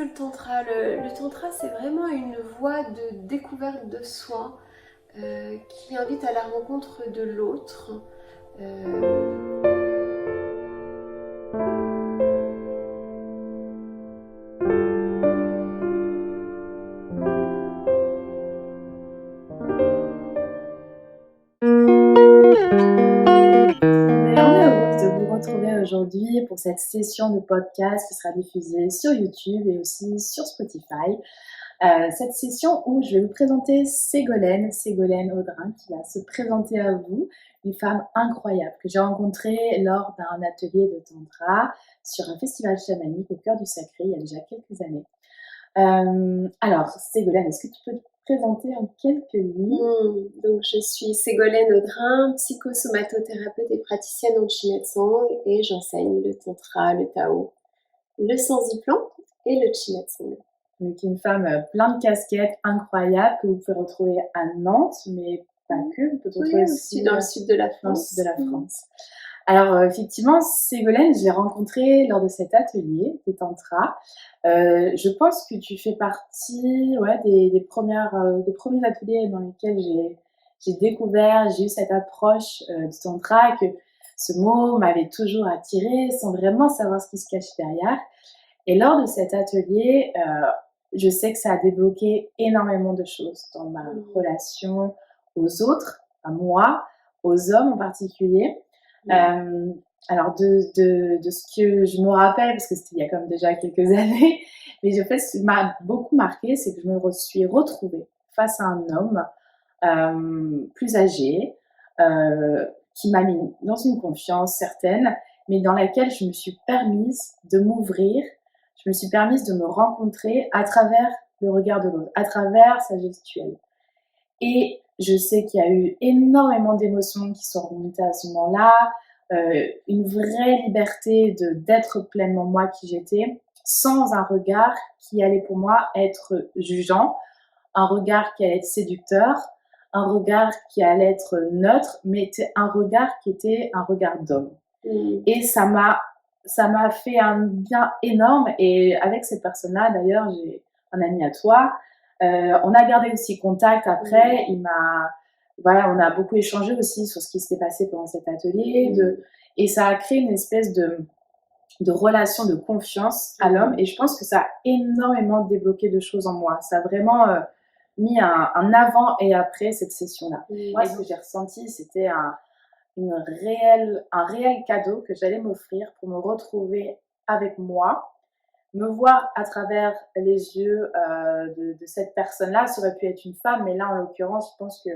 que le tantra? Le tantra, c'est vraiment une voie de découverte de soi qui invite à la rencontre de l'autre. Euh, On est heureuse de vous retrouver aujourd'hui pour cette session de podcast qui sera diffusée sur YouTube et aussi sur Spotify. Cette session où je vais vous présenter Ségolène Audrin, qui va se présenter à vous, une femme incroyable que j'ai rencontrée lors d'un atelier de tantra sur un festival chamanique au cœur du sacré il y a déjà quelques années. Alors, Ségolène, est-ce que tu peux te présenter en quelques lignes? donc, je suis Ségolène Audrin, psychosomatothérapeute et praticienne en Chinetsang et j'enseigne le tantra, le Tao, le Sanziplan et le Chinetsang. Donc une femme plein de casquettes, incroyable, que vous pouvez retrouver à Nantes, mais pas que, vous pouvez retrouver aussi dans le sud de la dans le France. sud de la France. Alors effectivement, Ségolène, je l'ai rencontrée lors de cet atelier de tantra. Je pense que tu fais partie des premiers ateliers dans lesquels j'ai découvert, j'ai eu cette approche du tantra, que ce mot m'avait toujours attirée sans vraiment savoir ce qui se cachait derrière. Et lors de cet atelier, je sais que ça a débloqué énormément de choses dans ma relation aux autres, à moi, aux hommes en particulier. Alors de ce que je me rappelle, parce que c'était il y a quand même déjà quelques années, mais en fait, ce qui m'a beaucoup marqué, c'est que je me suis retrouvée face à un homme plus âgé, qui m'a mis dans une confiance certaine, mais dans laquelle je me suis permise de m'ouvrir, je me suis permise de me rencontrer à travers le regard de l'autre, à travers sa gestuelle. Et je sais qu'il y a eu énormément d'émotions qui sont remontées à ce moment-là, une vraie liberté d'être pleinement moi qui j'étais, sans un regard qui allait pour moi être jugeant, un regard qui allait être séducteur, un regard qui allait être neutre, mais un regard qui était un regard d'homme. Et ça m'a fait un bien énorme. Et avec cette personne-là, d'ailleurs, j'ai un ami à toi. On a gardé aussi contact après. On a beaucoup échangé aussi sur ce qui s'était passé pendant cet atelier. Et ça a créé une espèce de relation de confiance à l'homme. Et je pense que ça a énormément débloqué de choses en moi. Ça a vraiment mis un avant et après cette session-là. Moi, ce que j'ai ressenti, c'était un réel cadeau que j'allais m'offrir pour me retrouver avec moi, me voir à travers les yeux de cette personne-là. Ça aurait pu être une femme, mais là, en l'occurrence, je pense que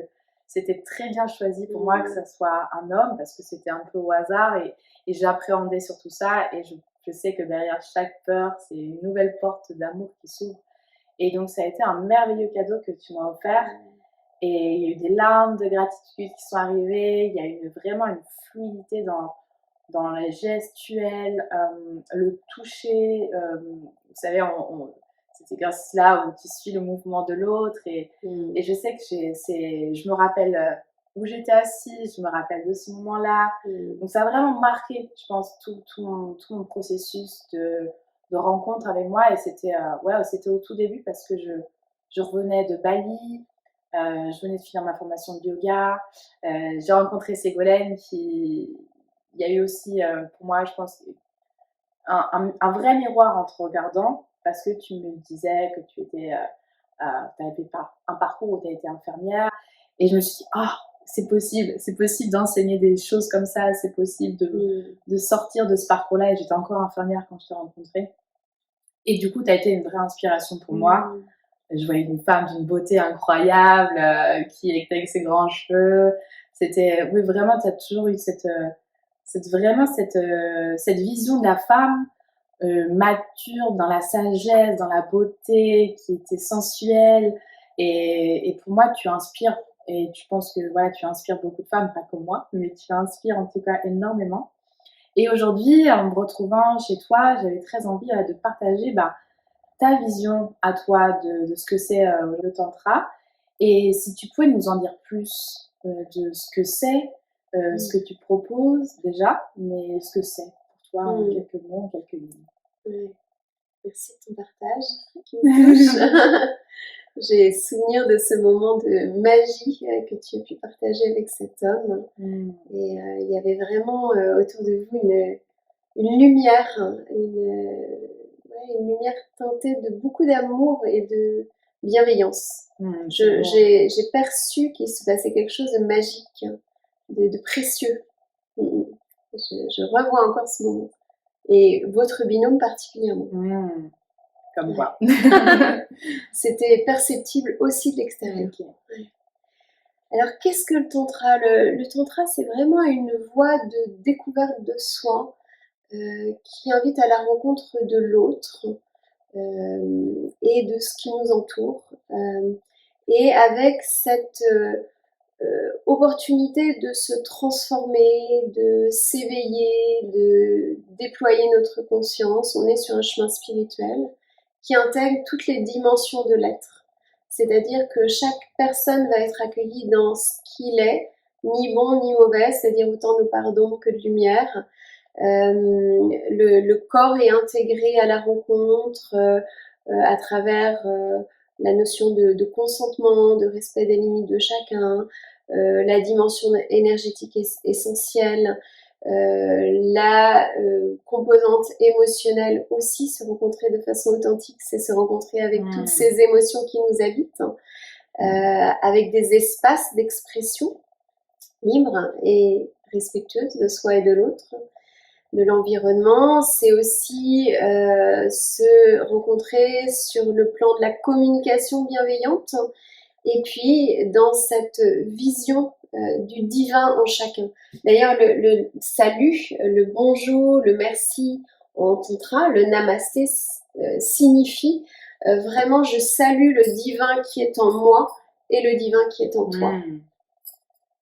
c'était très bien choisi pour moi que ça soit un homme, parce que c'était un peu au hasard, et j'appréhendais sur tout ça, et je sais que derrière chaque peur, c'est une nouvelle porte d'amour qui s'ouvre. Et donc, ça a été un merveilleux cadeau que tu m'as offert. Et il y a eu des larmes de gratitude qui sont arrivées. Il y a eu vraiment une fluidité dans la gestuelle, le toucher. Vous savez, cet exercice-là où tu suis le mouvement de l'autre. Et je sais que je me rappelle où j'étais assise, je me rappelle de ce moment-là. Donc ça a vraiment marqué, je pense, tout mon processus de rencontre avec moi. Et c'était au tout début, parce que je revenais de Bali. Je venais de finir ma formation de yoga. J'ai rencontré Ségolène il y a eu aussi, pour moi, je pense, un vrai miroir en te regardant, parce que tu me disais que tu avais un parcours où tu as été infirmière. Et je me suis dit, c'est possible d'enseigner des choses comme ça, c'est possible de sortir de ce parcours-là. Et j'étais encore infirmière quand je t'ai rencontrée. Et du coup, tu as été une vraie inspiration pour moi. Je voyais une femme d'une beauté incroyable, qui était avec ses grands cheveux. Oui, vraiment, tu as toujours eu cette vision de la femme mature, dans la sagesse, dans la beauté, qui était sensuelle. Et pour moi, tu inspires. Et je pense que tu inspires beaucoup de femmes, pas comme moi, mais tu inspires en tout cas énormément. Et aujourd'hui, en me retrouvant chez toi, j'avais très envie de partager ta vision à toi de ce que c'est le tantra. Et si tu pouvais nous en dire plus de ce que c'est, ce que tu proposes déjà, mais ce que c'est pour toi en quelques mots, en quelques lignes. Merci merci de ton partage qui me touche. J'ai souvenir de ce moment de magie que tu as pu partager avec cet homme. Et il y avait vraiment autour de vous une lumière, une lumière teintée de beaucoup d'amour et de bienveillance. J'ai perçu qu'il se passait quelque chose de magique, de précieux. Je revois encore ce moment. Et votre binôme particulièrement. Comme quoi. C'était perceptible aussi de l'extérieur. Okay. Ouais. Alors, qu'est-ce que le tantra? Le tantra, c'est vraiment une voie de découverte de soi qui invite à la rencontre de l'autre et de ce qui nous entoure. Et avec cette opportunité de se transformer, de s'éveiller, de déployer notre conscience. On est sur un chemin spirituel qui intègre toutes les dimensions de l'être. C'est-à-dire que chaque personne va être accueillie dans ce qu'il est, ni bon ni mauvais, c'est-à-dire autant de pardon que de lumière. Le corps est intégré à la rencontre à travers la notion de consentement, de respect des limites de chacun, la dimension énergétique essentielle, la composante émotionnelle aussi, se rencontrer de façon authentique, c'est se rencontrer avec toutes ces émotions qui nous habitent, avec des espaces d'expression libres et respectueuses de soi et de l'autre, de l'environnement. C'est aussi se rencontrer sur le plan de la communication bienveillante et puis dans cette vision du divin en chacun. D'ailleurs, le salut, le bonjour, le merci en tantra, le namasté signifie vraiment je salue le divin qui est en moi et le divin qui est en toi.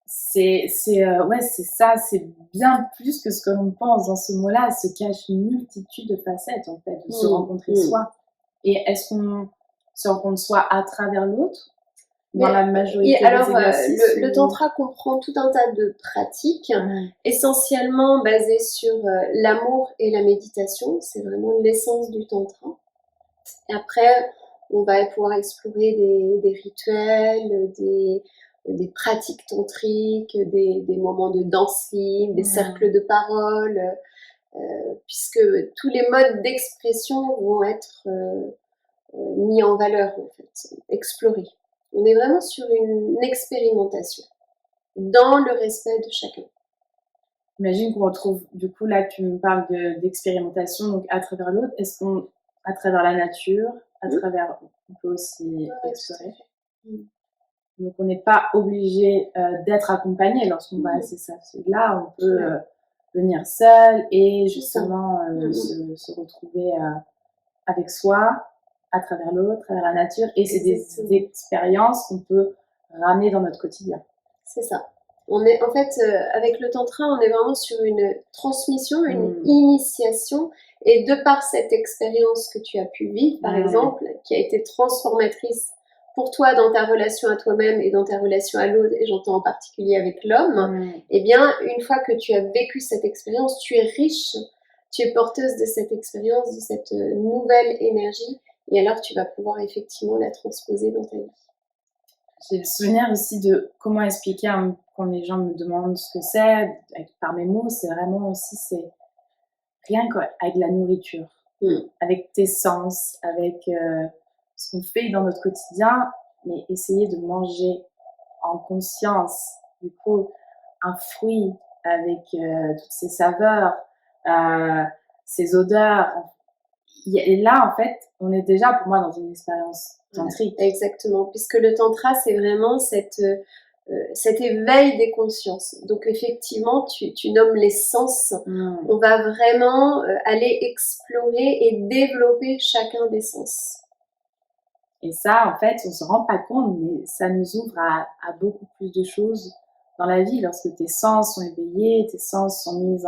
C'est ça, c'est bien plus que ce que l'on pense. Dans ce mot-là se cache une multitude de facettes, en fait, de se rencontrer soi. Et est-ce qu'on se rencontre soi à travers l'autre? Dans la majorité des exercices, le tantra comprend tout un tas de pratiques, essentiellement basées sur l'amour et la méditation. C'est vraiment l'essence du tantra. Et après, on va pouvoir explorer des rituels, des pratiques tantriques, des moments de danse libre, des cercles de parole, puisque tous les modes d'expression vont être mis en valeur, en fait, explorés. On est vraiment sur une expérimentation, dans le respect de chacun. J'imagine qu'on retrouve, du coup, là, tu me parles d'expérimentation, donc à travers l'autre, est-ce qu'on, à travers la nature, à travers, on peut aussi explorer. Donc, on n'est pas obligé d'être accompagné lorsqu'on va à ces là, on peut venir seul et justement se retrouver avec soi, à travers l'autre, à travers la nature, et c'est des expériences qu'on peut ramener dans notre quotidien. C'est ça. On est, en fait, avec le tantra, on est vraiment sur une transmission, une initiation, et de par cette expérience que tu as pu vivre, par exemple, qui a été transformatrice pour toi dans ta relation à toi-même et dans ta relation à l'autre, et j'entends en particulier avec l'homme, eh bien, une fois que tu as vécu cette expérience, tu es riche, tu es porteuse de cette expérience, de cette nouvelle énergie, et alors tu vas pouvoir effectivement la transposer dans ta vie. J'ai le souvenir aussi de comment expliquer quand les gens me demandent ce que c'est, par mes mots, c'est vraiment aussi, c'est rien qu'avec la nourriture, avec tes sens, avec ce qu'on fait dans notre quotidien, mais essayer de manger en conscience, du coup, un fruit avec toutes ces saveurs, ces odeurs. Et là, en fait, on est déjà, pour moi, dans une expérience tantrique. Exactement, puisque le tantra, c'est vraiment cet éveil des consciences. Donc, effectivement, tu nommes les sens. On va vraiment aller explorer et développer chacun des sens. Et ça, en fait, on se rend pas compte, mais ça nous ouvre à beaucoup plus de choses dans la vie. Lorsque tes sens sont éveillés, tes sens sont mis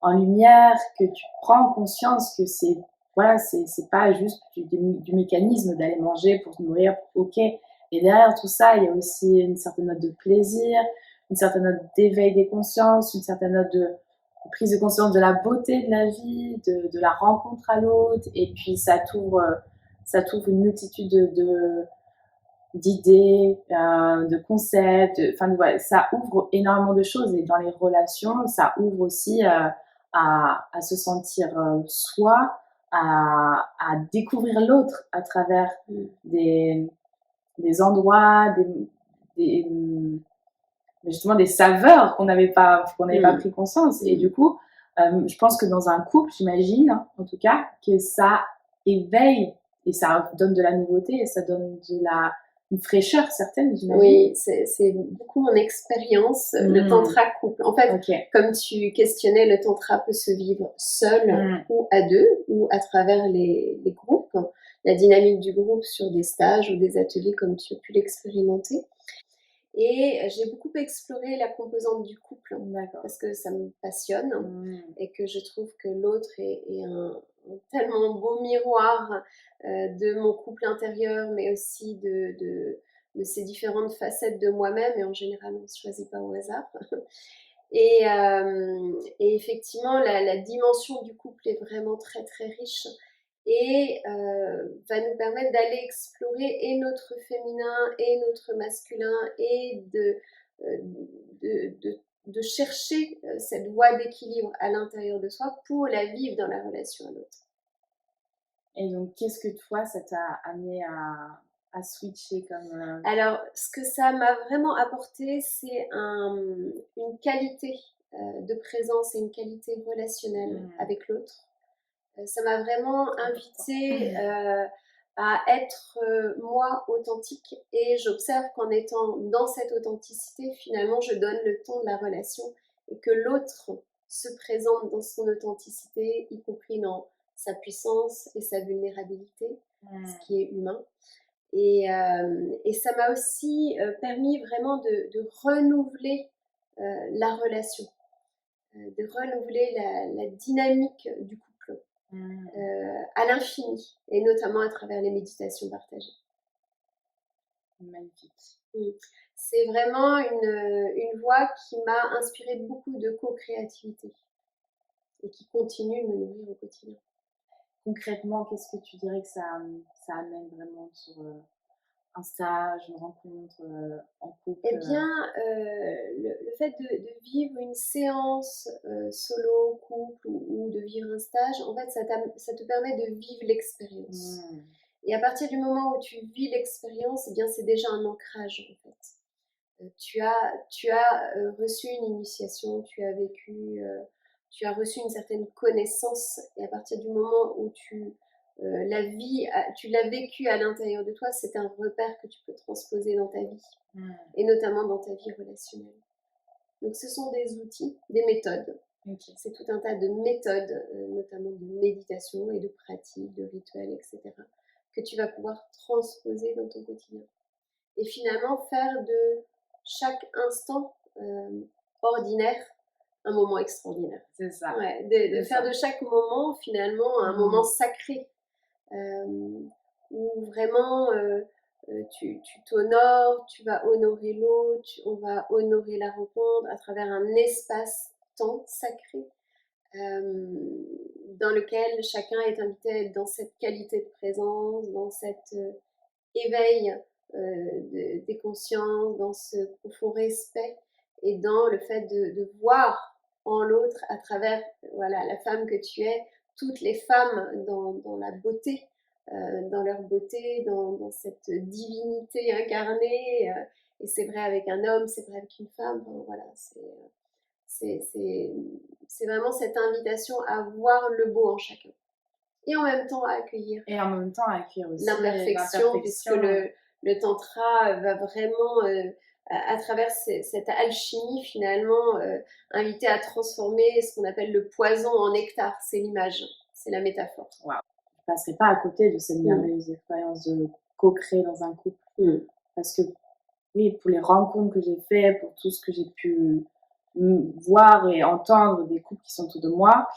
en lumière, que tu prends conscience que c'est pas juste du mécanisme d'aller manger pour te nourrir, ok. Et derrière tout ça, il y a aussi une certaine note de plaisir, une certaine note d'éveil des consciences, une certaine note prise de conscience de la beauté de la vie, de la rencontre à l'autre, et puis ça t'ouvre une multitude d'idées, de concepts, enfin ouais, ça ouvre énormément de choses, et dans les relations, ça ouvre aussi à se sentir soi, à découvrir l'autre à travers des, des endroits, justement des saveurs qu'on n'avait pas pris conscience. Et du coup, je pense que dans un couple, j'imagine, en tout cas, que ça éveille et ça donne de la nouveauté et ça donne une fraîcheur certaine, j'imagine. Oui, c'est beaucoup mon expérience, le tantra couple. En fait, comme tu questionnais, le tantra peut se vivre seul ou à deux, ou à travers les groupes, la dynamique du groupe sur des stages ou des ateliers comme tu as pu l'expérimenter. Et j'ai beaucoup exploré la composante du couple, parce que ça me passionne et que je trouve que l'autre est un tellement beau miroir de mon couple intérieur, mais aussi de ces différentes facettes de moi-même, et en général on ne se choisit pas au hasard. Et effectivement, la dimension du couple est vraiment très très riche et va nous permettre d'aller explorer et notre féminin et notre masculin, et de chercher cette voie d'équilibre à l'intérieur de soi pour la vivre dans la relation à l'autre. Et donc, qu'est-ce que toi, ça t'a amené à switcher comme... Alors, ce que ça m'a vraiment apporté, c'est une qualité de présence et une qualité relationnelle avec l'autre. Ça m'a vraiment invitée à être moi authentique, et j'observe qu'en étant dans cette authenticité, finalement, je donne le ton de la relation, et que l'autre se présente dans son authenticité, y compris dans sa puissance et sa vulnérabilité, ce qui est humain. Et ça m'a aussi permis vraiment de renouveler la relation, de renouveler la dynamique du couple à l'infini, et notamment à travers les méditations partagées. Magnifique. C'est vraiment une voie qui m'a inspiré beaucoup de co-créativité et qui continue de me nourrir au quotidien. Concrètement, qu'est-ce que tu dirais que ça amène vraiment sur un stage, une rencontre en couple? Eh bien, le fait de vivre une séance solo, couple, ou de vivre un stage, en fait, ça te permet de vivre l'expérience. Et à partir du moment où tu vis l'expérience, eh bien, c'est déjà un ancrage, en fait. Tu as reçu une initiation, tu as vécu, tu as reçu une certaine connaissance, et à partir du moment où la vie, tu l'as vécu à l'intérieur de toi, c'est un repère que tu peux transposer dans ta vie, et notamment dans ta vie relationnelle. Donc ce sont des outils, des méthodes. C'est tout un tas de méthodes, notamment de méditation et de pratiques, de rituels, etc., que tu vas pouvoir transposer dans ton quotidien. Et finalement faire de chaque instant ordinaire un moment extraordinaire. C'est ça. Ouais, de faire de chaque moment finalement un moment sacré, où vraiment tu t'honores, tu vas honorer l'autre, on va honorer la rencontre à travers un espace-temps sacré, dans lequel chacun est invité à être dans cette qualité de présence, dans cet éveil des consciences, dans ce profond respect, et dans le fait de voir en l'autre, à travers la femme que tu es, toutes les femmes dans la beauté, dans leur beauté, dans cette divinité incarnée. Et c'est vrai avec un homme, c'est vrai avec une femme. Enfin, voilà, c'est vraiment cette invitation à voir le beau en chacun. Et en même temps à accueillir. Et en même temps à accueillir aussi l'imperfection, puisque le tantra va vraiment, à travers cette alchimie finalement, inviter à transformer ce qu'on appelle le poison en nectar. C'est l'image, c'est la métaphore. Wow. Je ne passerai pas à côté de cette merveilleuse expérience de co-créer dans un couple. Parce que oui, pour les rencontres que j'ai faites, pour tout ce que j'ai pu voir et entendre des couples qui sont autour de moi,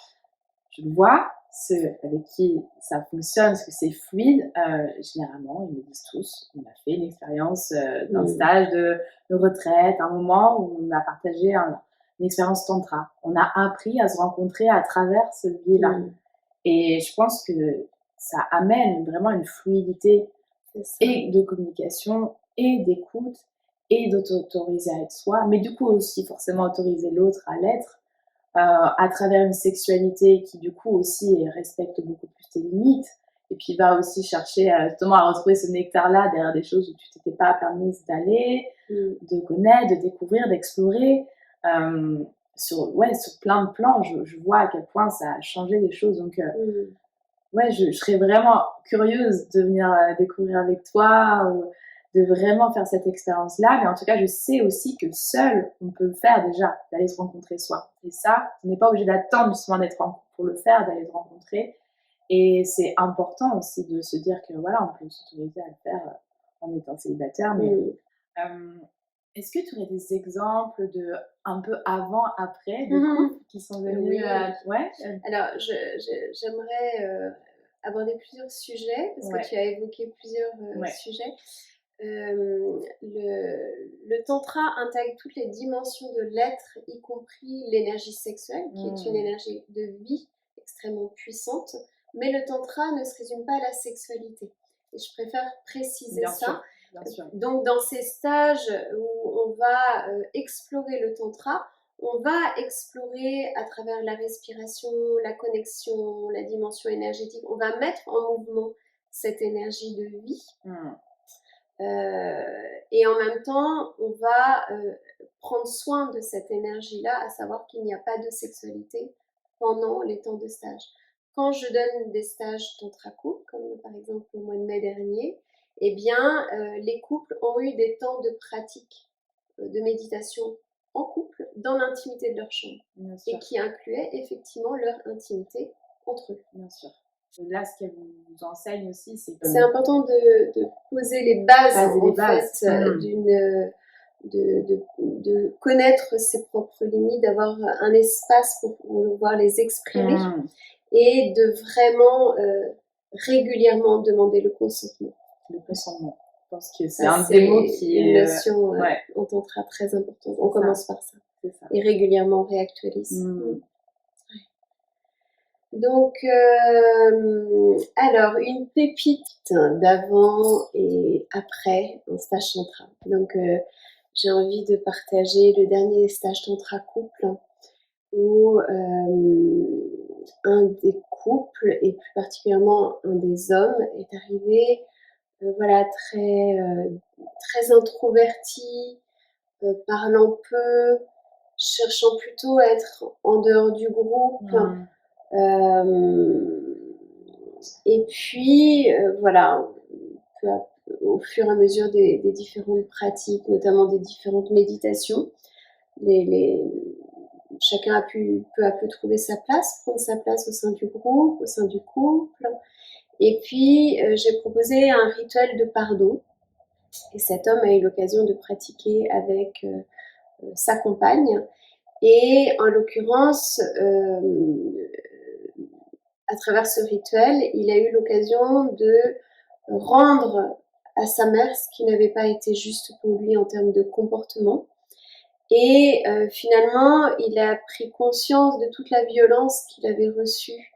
je le vois, ceux avec qui ça fonctionne, parce que c'est fluide, généralement, ils me disent tous, on a fait une expérience d'un stage de retraite, un moment où on a partagé une expérience tantra. On a appris à se rencontrer à travers ce biais-là. Et je pense que ça amène vraiment une fluidité et de communication et d'écoute et d'autoriser à être soi, mais du coup aussi forcément autoriser l'autre à l'être à travers une sexualité qui du coup aussi respecte beaucoup plus tes limites et puis va aussi chercher justement à retrouver ce nectar-là derrière des choses où tu t'étais pas permise d'aller, de connaître, de découvrir, d'explorer. Sur plein de plans, je vois à quel point ça a changé les choses. Donc, ouais, je serais vraiment curieuse de venir découvrir avec toi, de vraiment faire cette expérience-là. Mais en tout cas, je sais aussi que seul, on peut le faire déjà, d'aller se rencontrer soi. Et ça, on n'est pas obligé d'attendre justement d'être en couple pour le faire, d'aller se rencontrer. Et c'est important aussi de se dire que voilà, on peut s'autoriser à le faire en étant célibataire. Mais est-ce que tu aurais des exemples de un peu avant, après, de couples qui sont venus ouais. Alors, j'aimerais aborder plusieurs sujets, parce que tu as évoqué plusieurs sujets. Le tantra intègre toutes les dimensions de l'être, y compris l'énergie sexuelle, qui est une énergie de vie extrêmement puissante. Mais le tantra ne se résume pas à la sexualité. Et je préfère préciser ça. Bien sûr. Donc, dans ces stages où on va explorer le tantra, on va explorer à travers la respiration, la connexion, la dimension énergétique. On va mettre en mouvement cette énergie de vie. Et en même temps, on va prendre soin de cette énergie-là, à savoir qu'il n'y a pas de sexualité pendant les temps de stage. Quand je donne des stages tantra couple, comme par exemple au mois de mai dernier, eh bien, les couples ont eu des temps de pratique de méditation en couple dans l'intimité de leur chambre, et qui incluait effectivement leur intimité entre eux. Bien sûr. Là, ce qu'elle vous enseigne aussi, c'est que... C'est important de poser les bases, de connaître ses propres limites, d'avoir un espace pour pouvoir les exprimer et de vraiment régulièrement demander le consentement. Le consentement. Je pense que c'est un des mots qui est une notion en tantra très importante. On commence par ça. Et régulièrement on réactualise. Donc, alors, une pépite d'avant et après un stage tantra. Donc, j'ai envie de partager le dernier stage tantra couple où un des couples, et plus particulièrement un des hommes, est arrivé voilà, très introverti, parlant peu, cherchant plutôt à être en dehors du groupe. Et puis, voilà, au fur et à mesure des différentes pratiques, notamment des différentes méditations, chacun a pu peu à peu trouver sa place, prendre sa place au sein du groupe, au sein du couple. Et puis, j'ai proposé un rituel de pardon. Et cet homme a eu l'occasion de pratiquer avec sa compagne. Et en l'occurrence, à travers ce rituel, il a eu l'occasion de rendre à sa mère ce qui n'avait pas été juste pour lui en termes de comportement. Et finalement, il a pris conscience de toute la violence qu'il avait reçue,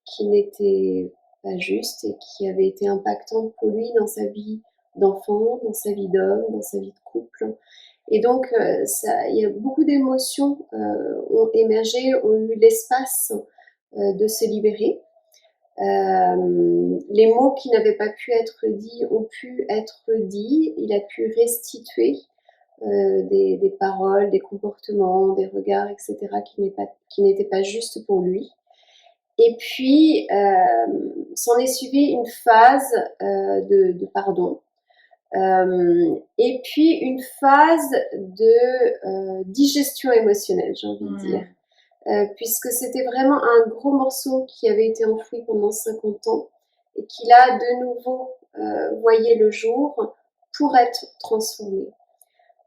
qui n'était pas juste et qui avait été impactante pour lui dans sa vie d'enfant, dans sa vie d'homme, dans sa vie de couple. Et donc, il y a beaucoup d'émotions ont émergé, ont eu l'espace de se libérer. Les mots qui n'avaient pas pu être dits ont pu être dits. Il a pu restituer des paroles, des comportements, des regards, etc., qui n'étaient pas justes pour lui. Et puis, s'en est suivi une phase de pardon. Et puis une phase de digestion émotionnelle, j'ai envie de dire. Puisque c'était vraiment un gros morceau qui avait été enfoui pendant 50 ans et qui là, de nouveau, voyait le jour pour être transformé.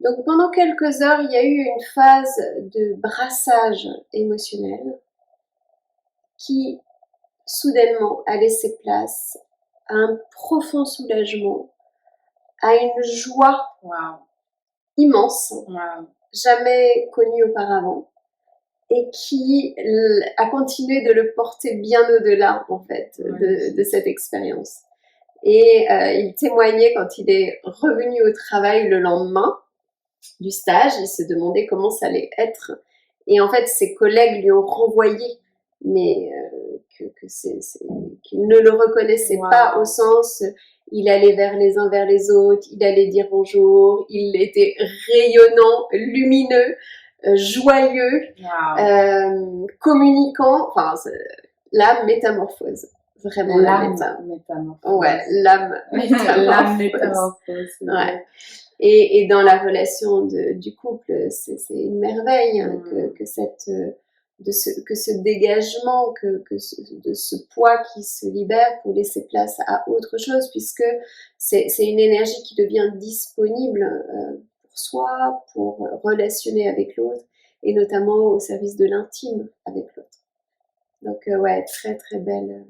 Donc pendant quelques heures, il y a eu une phase de brassage émotionnel qui, soudainement, a laissé place à un profond soulagement, à une joie immense, jamais connu auparavant et qui a continué de le porter bien au-delà, en fait, de cette expérience. Et il témoignait quand il est revenu au travail le lendemain du stage, il se demandait comment ça allait être. Et en fait, ses collègues lui ont renvoyé, mais qu'il ne le reconnaissait pas au sens, il allait vers les uns vers les autres, il allait dire bonjour, il était rayonnant, lumineux, joyeux, communicant, enfin, la métamorphose. Vraiment l'âme métamorphose. Ouais, l'âme métamorphose. L'âme métamorphose. Ouais. Et dans la relation du couple, c'est une merveille que ce dégagement, de ce poids qui se libère pour laisser place à autre chose, puisque c'est une énergie qui devient disponible pour soi, pour relationner avec l'autre, et notamment au service de l'intime avec l'autre. Donc ouais, très très belle,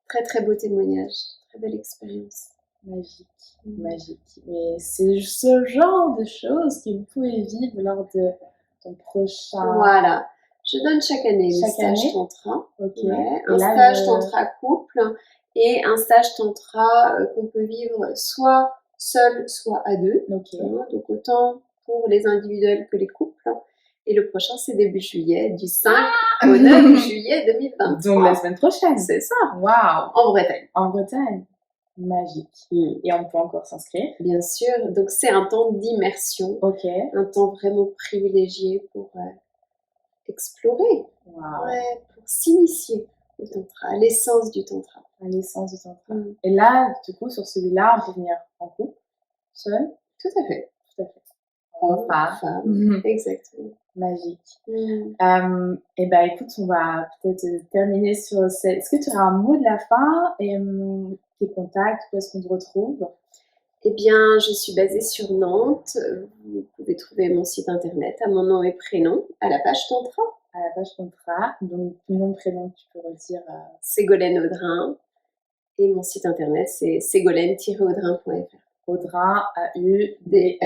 très très beau témoignage, très belle expérience. Magique, magique. Mais c'est ce genre de choses que vous pouvez vivre lors de ton prochain... Voilà. Je donne chaque année le stage tantra. Okay. Ouais. Un stage tantra couple et un stage tantra qu'on peut vivre soit seul, soit à deux. Okay. Donc autant pour les individuels que les couples. Et le prochain, c'est début juillet, du 5 au 9 juillet 2023. Donc la semaine prochaine. C'est ça. Waouh. En Bretagne. En Bretagne. Magique. Et on peut encore s'inscrire. Bien sûr. Donc c'est un temps d'immersion. Okay. Un temps vraiment privilégié pour explorer, ouais, pour s'initier au tantra, à l'essence du tantra. À l'essence du tantra. Et là, du coup, sur celui-là, on peut venir en couple, seul. Tout à fait. Tout à fait. En femme. Exactement. Magique. Et ben écoute, on va peut-être terminer sur cette... Est-ce que tu as un mot de la fin et tes contacts, où est-ce qu'on te retrouve? Eh bien, je suis basée sur Nantes. Vous pouvez trouver mon site internet à mon nom et prénom, à la page Tantra. À la page Tantra. Donc, nom, prénom, tu peux redire. Ségolène Audrin. Et mon site internet, c'est ségolène-audrin.fr. Audrin, A-U-D-R-A-I-N.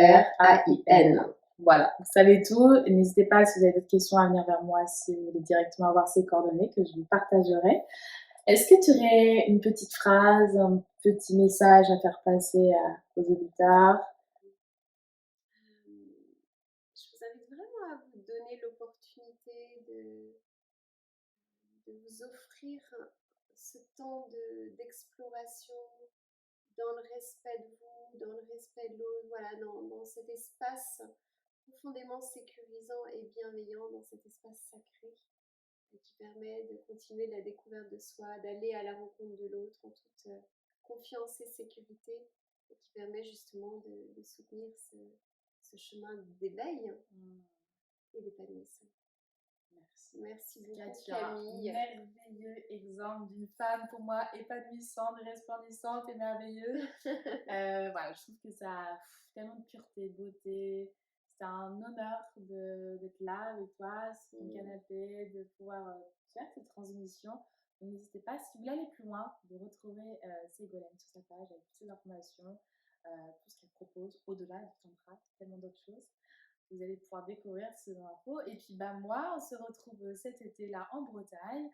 Voilà, vous savez tout. N'hésitez pas, si vous avez d'autres questions, à venir vers moi si vous voulez directement avoir ces coordonnées que je vous partagerai. Est-ce que tu aurais une petite phrase, un petit message à faire passer aux auditeurs? Je vous invite vraiment à vous donner l'opportunité de vous offrir ce temps d'exploration dans le respect de vous, dans le respect de l'autre, voilà, dans cet espace profondément sécurisant et bienveillant, dans cet espace sacré qui permet de continuer la découverte de soi, d'aller à la rencontre de l'autre en toute confiance et sécurité, et qui permet justement de soutenir ce chemin d'éveil et d'épanouissement. Merci beaucoup, Camille. Merveilleux exemple d'une femme pour moi épanouissante, resplendissante et merveilleuse. Voilà, je trouve que ça a tellement de pureté, de beauté. C'est un honneur d'être là avec toi, sur ton canapé, de pouvoir faire cette transmission. Donc, n'hésitez pas, si vous voulez aller plus loin, de retrouver Ségolène sur sa page avec toutes les informations, tout ce qu'elle propose au-delà du tantra, tellement d'autres choses. Vous allez pouvoir découvrir ces infos. Et puis, moi, on se retrouve cet été-là en Bretagne.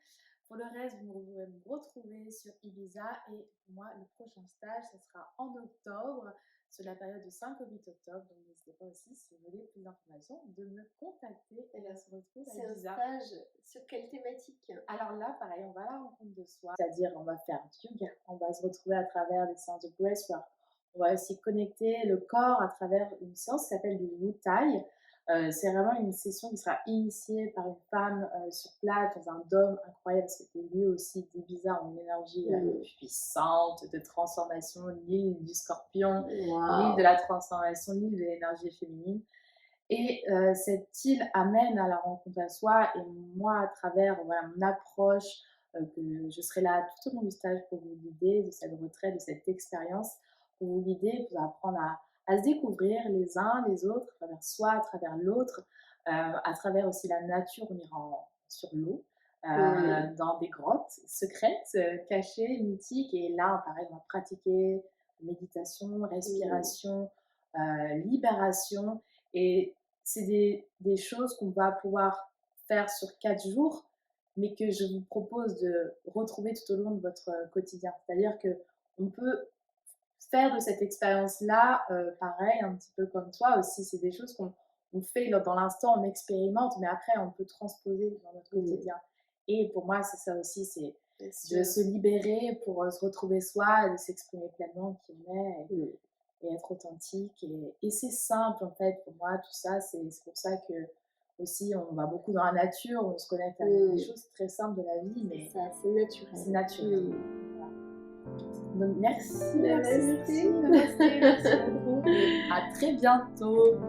Pour le reste, vous pourrez me retrouver sur Ibiza. Et moi, le prochain stage, ça sera en octobre, sur la période du 5 au 8 octobre. Donc, n'hésitez pas aussi, si vous voulez plus d'informations, de me contacter. Et là, se retrouve à Ibiza. C'est un stage sur quelle thématique? Alors là, pareil, on va à la rencontre de soi. C'est-à-dire, on va faire du yoga. On va se retrouver à travers des séances de breathwork. On va aussi connecter le corps à travers une séance qui s'appelle du Wu Tai. C'est vraiment une session qui sera initiée par une femme sur place dans un dôme incroyable, parce que c'est lui aussi d'Ibiza en énergie puissante, de transformation, l'île du scorpion, l'île de la transformation, l'île de l'énergie féminine. Et cette île amène à la rencontre à soi, et moi, à travers mon approche, que je serai là tout au long du stage pour vous guider, de cette retraite, de cette expérience, pour vous guider, pour apprendre à se découvrir les uns les autres, à travers soi, à travers l'autre, à travers aussi la nature. On ira sur l'eau, dans des grottes secrètes, cachées, mythiques. Et là, pareil, on va pratiquer méditation, respiration, libération. Et c'est des choses qu'on va pouvoir faire sur 4 jours, mais que je vous propose de retrouver tout au long de votre quotidien. C'est-à-dire qu'on peut faire de cette expérience-là, pareil, un petit peu comme toi aussi, c'est des choses qu'on fait dans l'instant, on expérimente, mais après, on peut transposer dans notre quotidien. Et pour moi, c'est ça aussi, c'est de se libérer pour se retrouver soi, de s'exprimer pleinement qui on est et être authentique. Et c'est simple, en fait, pour moi, tout ça, c'est pour ça que aussi, on va beaucoup dans la nature, on se connecte à des choses très simples de la vie, mais c'est naturel. C'est naturel. Voilà. Donc merci Namasté. beaucoup. À très bientôt.